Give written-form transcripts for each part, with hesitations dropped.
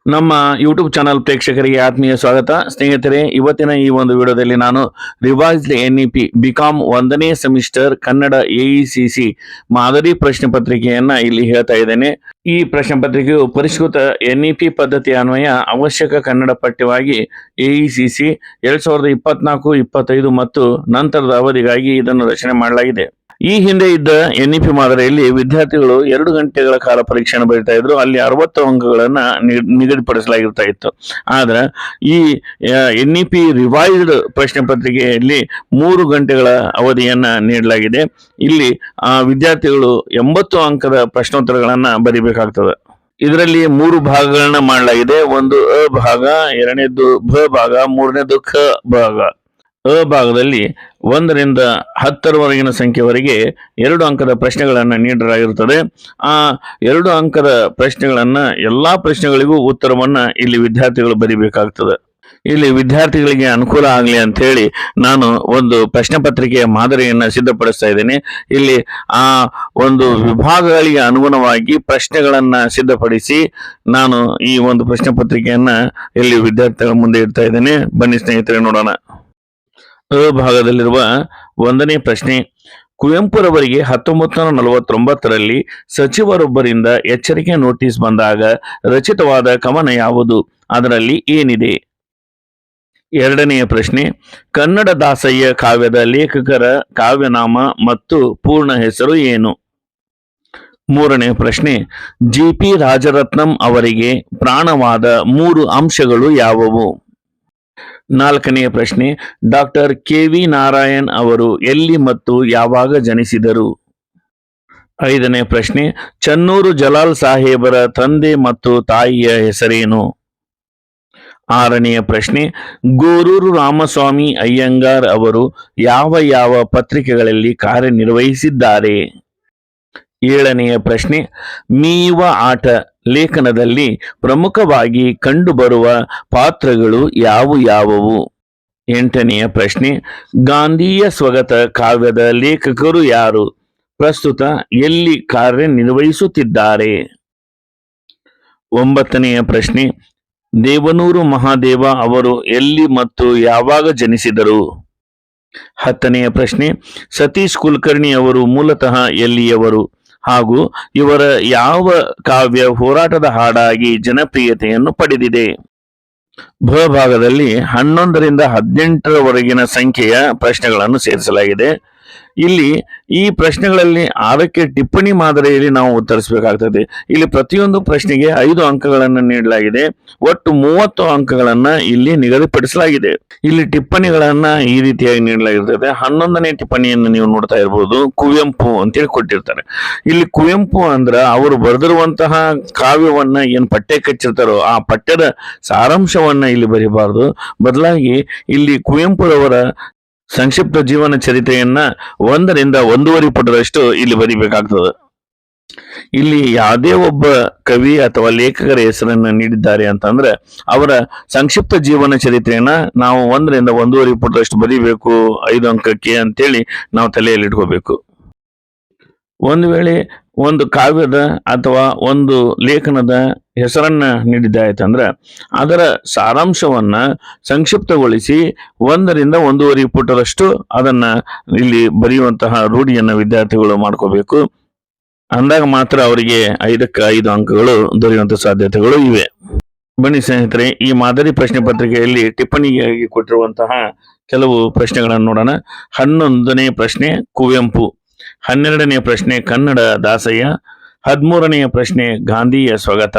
ನಮ್ಮ YouTube channel ಪ್ರೇಕ್ಷಕರಿಗೆ ಆತ್ಮೀಯ ಸ್ವಾಗತ. ಸ್ನೇಹಿತರೆ, ಇವತ್ತಿನ ಈ ಒಂದು ವಿಡಿಯೋದಲ್ಲಿ ನಾನು ರಿವೈಸ್ಡ್ NEP ಬಿಕಾಂ 1ನೇ ಸೆಮಿಸ್ಟರ್ ಕನ್ನಡ AECC ಮಾದರಿ ಪ್ರಶ್ನೆ ಪತ್ರಿಕೆಯನ್ನ ಇಲ್ಲಿ ಹೇಳ್ತಾ ಇದ್ದೇನೆ. ಈ ಪ್ರಶ್ನೆ ಪತ್ರಿಕೆಯು ಪರಿಷ್ಕೃತ NEP ಪದ್ಧತಿ ಅನ್ವಯ ಅವಶ್ಯಕ ಕನ್ನಡ ಪಠ್ಯವಾಗಿ AECC 2024-25 ಮತ್ತು ನಂತರದ ಅವಧಿಗಾಗಿ ಇದನ್ನು ರಚನೆ ಮಾಡಲಾಗಿದೆ. ಈ ಹಿಂದೆ ಇದ್ದ NEP ಮಾದರಿಯಲ್ಲಿ ವಿದ್ಯಾರ್ಥಿಗಳು 2 ಗಂಟೆಗಳ ಕಾಲ ಪರೀಕ್ಷೆಯನ್ನು ಬರೀತಾ ಇದ್ರು. ಅಲ್ಲಿ 60 ಅಂಕಗಳನ್ನ ನಿಗದಿಪಡಿಸಲಾಗಿರ್ತಾ ಇತ್ತು. ಆದ್ರೆ ಈ NEP ರಿವೈಸ್ಡ್ ಪ್ರಶ್ನೆ ಪತ್ರಿಕೆಯಲ್ಲಿ 3 ಗಂಟೆಗಳ ಅವಧಿಯನ್ನ ನೀಡಲಾಗಿದೆ. ಇಲ್ಲಿ ವಿದ್ಯಾರ್ಥಿಗಳು 80 ಅಂಕದ ಪ್ರಶ್ನೋತ್ತರಗಳನ್ನ ಬರಿಬೇಕಾಗ್ತದೆ. ಇದರಲ್ಲಿ 3 ಭಾಗಗಳನ್ನ ಮಾಡಲಾಗಿದೆ. ಒಂದು ಅ ಭಾಗ, ಎರಡನೇದು ಭ ಭಾಗ, ಮೂರನೇದು ಖ ಭಾಗ. ಅ ಭಾಗದಲ್ಲಿ 1ರಿಂದ 10ರವರೆಗಿನ ಸಂಖ್ಯೆವರೆಗೆ 2 ಅಂಕದ ಪ್ರಶ್ನೆಗಳನ್ನು ನೀಡಲಾಗಿರುತ್ತದೆ. ಆ 2 ಅಂಕದ ಪ್ರಶ್ನೆಗಳನ್ನ ಎಲ್ಲಾ ಪ್ರಶ್ನೆಗಳಿಗೂ ಉತ್ತರವನ್ನ ಇಲ್ಲಿ ವಿದ್ಯಾರ್ಥಿಗಳು ಬರಿಬೇಕಾಗ್ತದೆ. ಇಲ್ಲಿ ವಿದ್ಯಾರ್ಥಿಗಳಿಗೆ ಅನುಕೂಲ ಆಗಲಿ ಅಂತ ಹೇಳಿ ನಾನು ಒಂದು ಪ್ರಶ್ನೆ ಪತ್ರಿಕೆಯ ಮಾದರಿಯನ್ನ ಸಿದ್ಧಪಡಿಸ್ತಾ ಇದ್ದೇನೆ. ಇಲ್ಲಿ ಆ ಒಂದು ವಿಭಾಗಗಳಿಗೆ ಅನುಗುಣವಾಗಿ ಪ್ರಶ್ನೆಗಳನ್ನ ಸಿದ್ಧಪಡಿಸಿ ನಾನು ಈ ಒಂದು ಪ್ರಶ್ನೆ ಪತ್ರಿಕೆಯನ್ನ ಇಲ್ಲಿ ವಿದ್ಯಾರ್ಥಿಗಳ ಮುಂದೆ ಇಡ್ತಾ ಇದ್ದೇನೆ. ಬನ್ನಿ ಸ್ನೇಹಿತರೆ, ನೋಡೋಣ. ಅ ಭಾಗದಲ್ಲಿರುವ 1ನೇ ಪ್ರಶ್ನೆ: ಕುವೆಂಪುರವರಿಗೆ 1949ರಲ್ಲಿ ಸಚಿವರೊಬ್ಬರಿಂದ ಎಚ್ಚರಿಕೆ ನೋಟಿಸ್ ಬಂದಾಗ ರಚಿತವಾದ ಕವನ ಯಾವುದು? ಅದರಲ್ಲಿ ಏನಿದೆ? 2ನೆಯ ಪ್ರಶ್ನೆ: ಕನ್ನಡ ದಾಸಯ್ಯ ಕಾವ್ಯದ ಲೇಖಕರ ಕಾವ್ಯನಾಮ ಮತ್ತು ಪೂರ್ಣ ಹೆಸರು ಏನು? 3ನೇ ಪ್ರಶ್ನೆ: GP ರಾಜರತ್ನಂ ಅವರಿಗೆ ಪ್ರಾಣವಾದ 3 ಅಂಶಗಳು ಯಾವುವು? 4ನೆಯ ಪ್ರಶ್ನೆ: ಡಾಕ್ಟರ್ KV ನಾರಾಯಣ್ ಅವರು ಎಲ್ಲಿ ಮತ್ತು ಯಾವಾಗ ಜನಿಸಿದರು? 5ನೇ ಪ್ರಶ್ನೆ: ಚನ್ನೂರು ಜಲಾಲ್ ಸಾಹೇಬರ ತಂದೆ ಮತ್ತು ತಾಯಿಯ ಹೆಸರೇನು? 6ನೆಯ ಪ್ರಶ್ನೆ: ಗೋರೂರು ರಾಮಸ್ವಾಮಿ ಅಯ್ಯಂಗಾರ್ ಅವರು ಯಾವ ಪತ್ರಿಕೆಗಳಲ್ಲಿ ಕಾರ್ಯನಿರ್ವಹಿಸಿದ್ದಾರೆ? 7ನೆಯ ಪ್ರಶ್ನೆ: ಮೀಯುವ ಆಟ ಲೇಖನದಲ್ಲಿ ಪ್ರಮುಖವಾಗಿ ಕಂಡುಬರುವ ಪಾತ್ರಗಳು ಯಾವುವು? 8ನೆಯ ಪ್ರಶ್ನೆ: ಗಾಂಧೀಯ ಸ್ವಗತ ಕಾವ್ಯದ ಲೇಖಕರು ಯಾರು? ಪ್ರಸ್ತುತ ಎಲ್ಲಿ ಕಾರ್ಯನಿರ್ವಹಿಸುತ್ತಿದ್ದಾರೆ? 9ನೆಯ ಪ್ರಶ್ನೆ: ದೇವನೂರು ಮಹಾದೇವ ಅವರು ಎಲ್ಲಿ ಮತ್ತು ಯಾವಾಗ ಜನಿಸಿದರು? 10ನೆಯ ಪ್ರಶ್ನೆ: ಸತೀಶ್ ಕುಲಕರ್ಣಿ ಅವರು ಮೂಲತಃ ಎಲ್ಲಿಯವರು ಹಾಗೂ ಇವರ ಯಾವ ಕಾವ್ಯ ಹೋರಾಟದ ಹಾಡಾಗಿ ಜನಪ್ರಿಯತೆಯನ್ನು ಪಡೆದಿದೆ? ಭ ಭಾಗದಲ್ಲಿ 11ರಿಂದ 18ರವರೆಗಿನ ಸಂಖ್ಯೆಯ ಪ್ರಶ್ನೆಗಳನ್ನು ಸೇರಿಸಲಾಗಿದೆ. ಇಲ್ಲಿ ಈ ಪ್ರಶ್ನೆಗಳಲ್ಲಿ 6ಕ್ಕೆ ಟಿಪ್ಪಣಿ ಮಾದರಿಯಲ್ಲಿ ನಾವು ಉತ್ತರಿಸಬೇಕಾಗ್ತದೆ. ಇಲ್ಲಿ ಪ್ರತಿಯೊಂದು ಪ್ರಶ್ನೆಗೆ 5 ಅಂಕಗಳನ್ನು ನೀಡಲಾಗಿದೆ. ಒಟ್ಟು 30 ಅಂಕಗಳನ್ನ ಇಲ್ಲಿ ನಿಗದಿಪಡಿಸಲಾಗಿದೆ. ಇಲ್ಲಿ ಟಿಪ್ಪಣಿಗಳನ್ನ ಈ ರೀತಿಯಾಗಿ ನೀಡಲಾಗಿರ್ತದೆ. 11ನೇ ಟಿಪ್ಪಣಿಯನ್ನು ನೀವು ನೋಡ್ತಾ ಇರಬಹುದು. ಕುವೆಂಪು ಅಂತೇಳಿ ಕೊಟ್ಟಿರ್ತಾರೆ. ಇಲ್ಲಿ ಕುವೆಂಪು ಅಂದ್ರ ಅವರು ಬರೆದಿರುವಂತಹ ಕಾವ್ಯವನ್ನ ಏನ್ ಪಠ್ಯ ಕಚ್ಚಿರ್ತಾರೋ ಆ ಪಠ್ಯದ ಸಾರಾಂಶವನ್ನ ಇಲ್ಲಿ ಬರೀಬಾರದು. ಬದಲಾಗಿ ಇಲ್ಲಿ ಕುವೆಂಪುರವರ ಸಂಕ್ಷಿಪ್ತ ಜೀವನ ಚರಿತ್ರೆಯನ್ನ 1ರಿಂದ 1.5 ಪುಟದಷ್ಟು ಇಲ್ಲಿ ಬರಿಬೇಕಾಗ್ತದೆ. ಇಲ್ಲಿ ಯಾವುದೇ ಒಬ್ಬ ಕವಿ ಅಥವಾ ಲೇಖಕರ ಹೆಸರನ್ನ ನೀಡಿದ್ದಾರೆ ಅಂತಂದ್ರೆ ಅವರ ಸಂಕ್ಷಿಪ್ತ ಜೀವನ ಚರಿತ್ರೆಯನ್ನ ನಾವು 1ರಿಂದ 1.5 ಪುಟದಷ್ಟು ಬರಿಬೇಕು 5 ಅಂಕಕ್ಕೆ ಅಂತೇಳಿ ನಾವು ತಲೆಯಲ್ಲಿ ಇಟ್ಕೋಬೇಕು. ಒಂದು ವೇಳೆ ಒಂದು ಕಾವ್ಯದ ಅಥವಾ ಒಂದು ಲೇಖನದ ಹೆಸರನ್ನ ನೀಡಿದ್ದಾಯ್ತಂದ್ರೆ ಅದರ ಸಾರಾಂಶವನ್ನ ಸಂಕ್ಷಿಪ್ತಗೊಳಿಸಿ 1ರಿಂದ 1.5 ಪುಟದಷ್ಟು ಅದನ್ನ ಇಲ್ಲಿ ಬರೆಯುವಂತಹ ರೂಢಿಯನ್ನ ವಿದ್ಯಾರ್ಥಿಗಳು ಮಾಡ್ಕೋಬೇಕು. ಅಂದಾಗ ಮಾತ್ರ ಅವರಿಗೆ 5ಕ್ಕೆ 5 ಅಂಕಗಳು ದೊರೆಯುವಂತ ಸಾಧ್ಯತೆಗಳು ಇವೆ. ಬನ್ನಿ ಸ್ನೇಹಿತರೆ, ಈ ಮಾದರಿ ಪ್ರಶ್ನೆ ಪತ್ರಿಕೆಯಲ್ಲಿ ಟಿಪ್ಪಣಿಗಾಗಿ ಕೊಟ್ಟಿರುವಂತಹ ಕೆಲವು ಪ್ರಶ್ನೆಗಳನ್ನು ನೋಡೋಣ. 11ನೇ ಪ್ರಶ್ನೆ ಕುವೆಂಪು, 12ನೇ ಪ್ರಶ್ನೆ ಕನ್ನಡ ದಾಸಯ್ಯ, 13ನೆಯ ಪ್ರಶ್ನೆ ಗಾಂಧಿಯ ಸ್ವಗತ,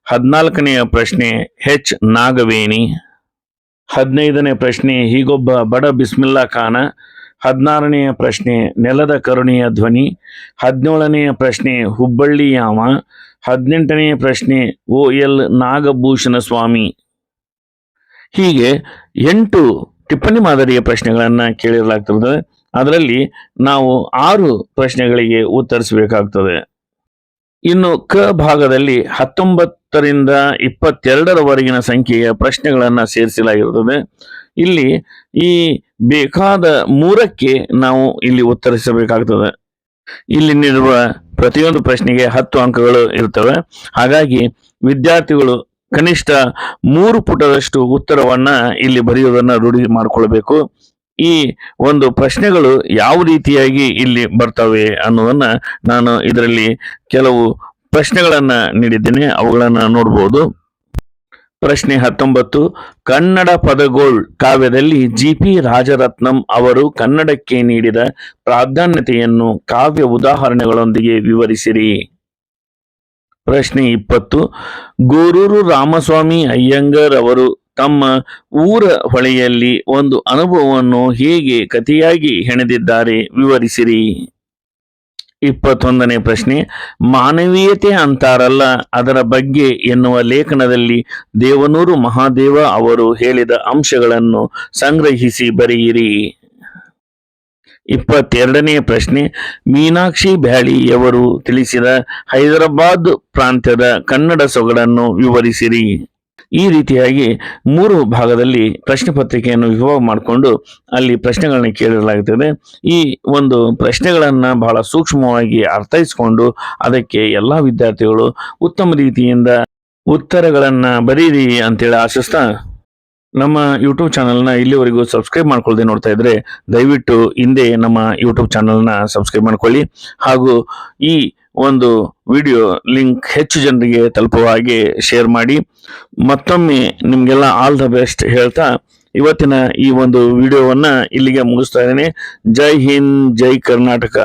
14ನೆಯ ಪ್ರಶ್ನೆ H ನಾಗವೇಣಿ, 15ನೇ ಪ್ರಶ್ನೆ ಹೀಗೊಬ್ಬ ಬಡ ಬಿಸ್ಮಿಲ್ಲಾ ಖಾನ, 16ನೆಯ ಪ್ರಶ್ನೆ ನೆಲದ ಕರುಣೆಯ ಧ್ವನಿ, 17ನೆಯ ಪ್ರಶ್ನೆ ಹುಬ್ಬಳ್ಳಿ ಯಾಮ, 18ನೆಯ ಪ್ರಶ್ನೆ OL ನಾಗಭೂಷಣ ಸ್ವಾಮಿ. ಹೀಗೆ 8 ಟಿಪ್ಪಣಿ ಮಾದರಿಯ ಪ್ರಶ್ನೆಗಳನ್ನ ಕೇಳಿರಲಾಗ್ತದೆ. ಅದರಲ್ಲಿ ನಾವು 6 ಪ್ರಶ್ನೆಗಳಿಗೆ ಉತ್ತರಿಸಬೇಕಾಗ್ತದೆ. ಇನ್ನು ಕ ಭಾಗದಲ್ಲಿ 19ರಿಂದ 22ರವರೆಗಿನ ಸಂಖ್ಯೆಯ ಪ್ರಶ್ನೆಗಳನ್ನ ಸೇರಿಸಲಾಗಿರುತ್ತದೆ. ಇಲ್ಲಿ ಈ ಬೇಕಾದ 3ಕ್ಕೆ ನಾವು ಇಲ್ಲಿ ಉತ್ತರಿಸಬೇಕಾಗ್ತದೆ. ಇಲ್ಲಿ ನೀಡುವ ಪ್ರತಿಯೊಂದು ಪ್ರಶ್ನೆಗೆ 10 ಅಂಕಗಳು ಇರ್ತವೆ. ಹಾಗಾಗಿ ವಿದ್ಯಾರ್ಥಿಗಳು ಕನಿಷ್ಠ 3 ಪುಟದಷ್ಟು ಉತ್ತರವನ್ನ ಇಲ್ಲಿ ಬರೆಯುವುದನ್ನ ರೂಢಿ ಮಾಡಿಕೊಳ್ಬೇಕು. ಈ ಒಂದು ಪ್ರಶ್ನೆಗಳು ಯಾವ ರೀತಿಯಾಗಿ ಇಲ್ಲಿ ಬರ್ತವೆ ಅನ್ನೋದನ್ನ ನಾನು ಇದರಲ್ಲಿ ಕೆಲವು ಪ್ರಶ್ನೆಗಳನ್ನ ನೀಡಿದ್ದೇನೆ, ಅವುಗಳನ್ನ ನೋಡಬಹುದು. ಪ್ರಶ್ನೆ 19, ಕನ್ನಡ ಪದಗೋಳ್ ಕಾವ್ಯದಲ್ಲಿ ಜಿ.ಪಿ. ರಾಜರತ್ನಂ ಅವರು ಕನ್ನಡಕ್ಕೆ ನೀಡಿದ ಪ್ರಾಧಾನ್ಯತೆಯನ್ನು ಕಾವ್ಯ ಉದಾಹರಣೆಗಳೊಂದಿಗೆ ವಿವರಿಸಿರಿ. ಪ್ರಶ್ನೆ 20, ಗೋರೂರು ರಾಮಸ್ವಾಮಿ ಅಯ್ಯಂಗಾರ್ ಅವರು ತಮ್ಮ ಊರ ಹೊಳೆಯಲ್ಲಿ ಒಂದು ಅನುಭವವನ್ನು ಹೇಗೆ ಕಥೆಯಾಗಿ ಹೆಣೆದಿದ್ದಾರೆ, ವಿವರಿಸಿರಿ. 21ನೇ ಪ್ರಶ್ನೆ, ಮಾನವೀಯತೆ ಅಂತಾರಲ್ಲ ಅದರ ಬಗ್ಗೆ ಎನ್ನುವ ಲೇಖನದಲ್ಲಿ ದೇವನೂರು ಮಹಾದೇವ ಅವರು ಹೇಳಿದ ಅಂಶಗಳನ್ನು ಸಂಗ್ರಹಿಸಿ ಬರೆಯಿರಿ. 22ನೇ ಪ್ರಶ್ನೆ, ಮೀನಾಕ್ಷಿ ಬ್ಯಾಳಿಯವರು ತಿಳಿಸಿದ ಹೈದರಾಬಾದ್ ಪ್ರಾಂತ್ಯದ ಕನ್ನಡ ಸೊಗಡನ್ನು ವಿವರಿಸಿರಿ. ಈ ರೀತಿಯಾಗಿ 3 ಭಾಗದಲ್ಲಿ ಪ್ರಶ್ನೆ ಪತ್ರಿಕೆಯನ್ನು ವಿಭಾಗ ಮಾಡಿಕೊಂಡು ಅಲ್ಲಿ ಪ್ರಶ್ನೆಗಳನ್ನ ಕೇಳಲಾಗುತ್ತದೆ. ಈ ಒಂದು ಪ್ರಶ್ನೆಗಳನ್ನ ಬಹಳ ಸೂಕ್ಷ್ಮವಾಗಿ ಅರ್ಥೈಸಿಕೊಂಡು ಅದಕ್ಕೆ ಎಲ್ಲ ವಿದ್ಯಾರ್ಥಿಗಳು ಉತ್ತಮ ರೀತಿಯಿಂದ ಉತ್ತರಗಳನ್ನ ಬರೀರಿ ಅಂತೇಳಿ ಆಶಿಸ್ತಾ, ನಮ್ಮ ಯೂಟ್ಯೂಬ್ ಚಾನಲ್ನ ಇಲ್ಲಿವರೆಗೂ ಸಬ್ಸ್ಕ್ರೈಬ್ ಮಾಡ್ಕೊಳ್ಳದೆ ನೋಡ್ತಾ ಇದ್ರೆ ದಯವಿಟ್ಟು ಹಿಂದೆ ನಮ್ಮ ಯೂಟ್ಯೂಬ್ ಚಾನಲ್ನ ಸಬ್ಸ್ಕ್ರೈಬ್ ಮಾಡ್ಕೊಳ್ಳಿ. ಹಾಗೂ ಈ ಒಂದು ವಿಡಿಯೋ ಲಿಂಕ್ ಹೆಚ್ಚು ಜನರಿಗೆ ತಲುಪುವ ಹಾಗೆ ಶೇರ್ ಮಾಡಿ. ಮತ್ತೊಮ್ಮೆ ನಿಮಗೆಲ್ಲ ಆಲ್ ದ ಬೆಸ್ಟ್ ಹೇಳ್ತಾ ಇವತ್ತಿನ ಈ ಒಂದು ವಿಡಿಯೋವನ್ನ ಇಲ್ಲಿಗೆ ಮುಗಿಸ್ತಾ ಇದ್ದೇನೆ. ಜೈ ಹಿಂದ್, ಜೈ ಕರ್ನಾಟಕ.